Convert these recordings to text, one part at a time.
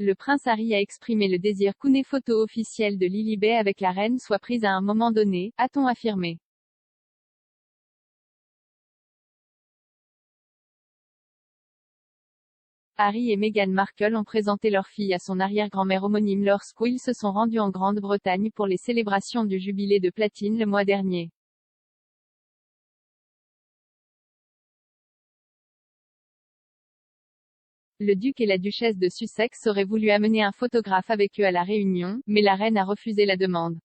Le prince Harry a exprimé le désir qu'une photo officielle de Lilibet avec la reine soit prise à un moment donné, a-t-on affirmé. Harry et Meghan Markle ont présenté leur fille à son arrière-grand-mère homonyme lorsqu'ils se sont rendus en Grande-Bretagne pour les célébrations du jubilé de platine le mois dernier. Le duc et la duchesse de Sussex auraient voulu amener un photographe avec eux à la réunion, mais la reine a refusé la demande.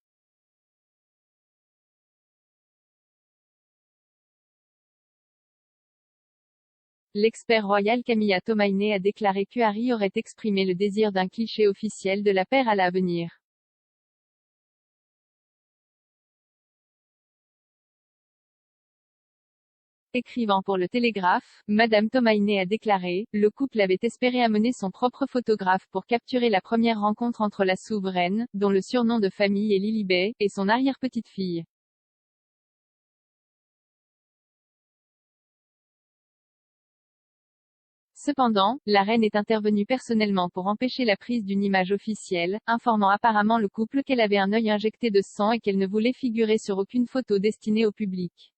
L'expert royal Camilla Tomaine a déclaré que Harry aurait exprimé le désir d'un cliché officiel de la paire à l'avenir. Écrivant pour le Télégraphe, Madame Tomaine a déclaré, le couple avait espéré amener son propre photographe pour capturer la première rencontre entre la souveraine, dont le surnom de famille est Lilibet, et son arrière-petite-fille. Cependant, la reine est intervenue personnellement pour empêcher la prise d'une image officielle, informant apparemment le couple qu'elle avait un œil injecté de sang et qu'elle ne voulait figurer sur aucune photo destinée au public.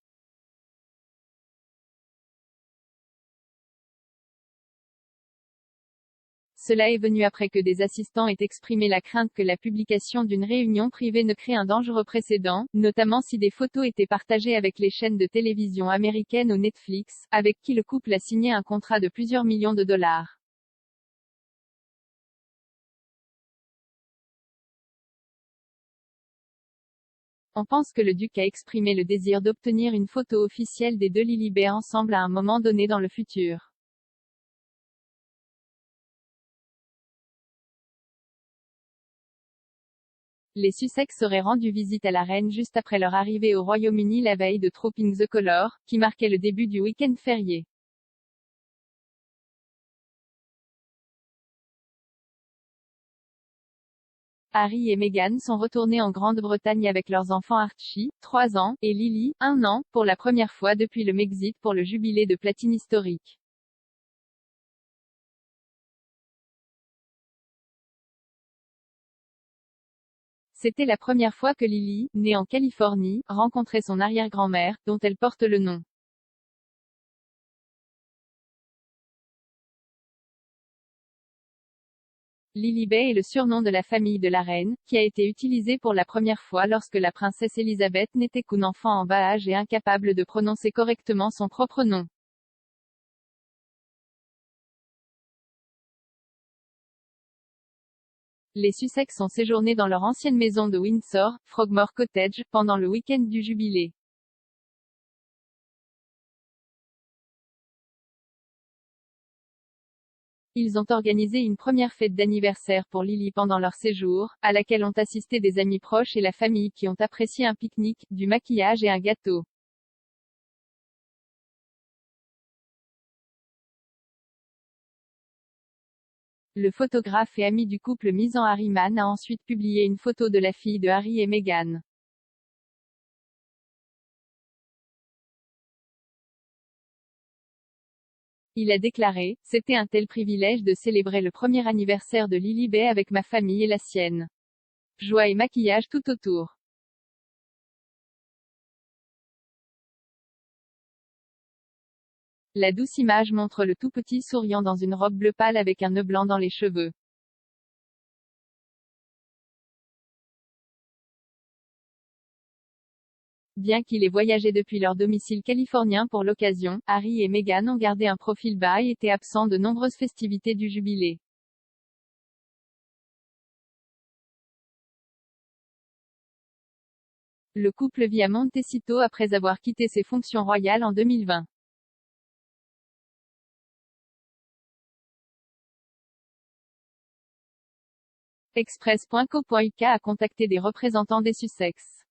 Cela est venu après que des assistants aient exprimé la crainte que la publication d'une réunion privée ne crée un dangereux précédent, notamment si des photos étaient partagées avec les chaînes de télévision américaines ou Netflix, avec qui le couple a signé un contrat de plusieurs millions de dollars. On pense que le duc a exprimé le désir d'obtenir une photo officielle des deux Lilibet ensemble à un moment donné dans le futur. Les Sussex auraient rendu visite à la reine juste après leur arrivée au Royaume-Uni la veille de Trooping the Colour, qui marquait le début du week-end férié. Harry et Meghan sont retournés en Grande-Bretagne avec leurs enfants Archie, 3 ans, et Lily, 1 an, pour la première fois depuis le Brexit pour le jubilé de platine historique. C'était la première fois que Lily, née en Californie, rencontrait son arrière-grand-mère, dont elle porte le nom. Lilibet est le surnom de la famille de la reine, qui a été utilisé pour la première fois lorsque la princesse Elisabeth n'était qu'un enfant en bas âge et incapable de prononcer correctement son propre nom. Les Sussex ont séjourné dans leur ancienne maison de Windsor, Frogmore Cottage, pendant le week-end du jubilé. Ils ont organisé une première fête d'anniversaire pour Lily pendant leur séjour, à laquelle ont assisté des amis proches et la famille qui ont apprécié un pique-nique, du maquillage et un gâteau. Le photographe et ami du couple Misan Harriman a ensuite publié une photo de la fille de Harry et Meghan. Il a déclaré, c'était un tel privilège de célébrer le premier anniversaire de Lilibet avec ma famille et la sienne. Joie et maquillage tout autour. La douce image montre le tout petit souriant dans une robe bleu pâle avec un nœud blanc dans les cheveux. Bien qu'il ait voyagé depuis leur domicile californien pour l'occasion, Harry et Meghan ont gardé un profil bas et étaient absents de nombreuses festivités du jubilé. Le couple vit à Montecito après avoir quitté ses fonctions royales en 2020. Express.co.uk a contacté des représentants des Sussex.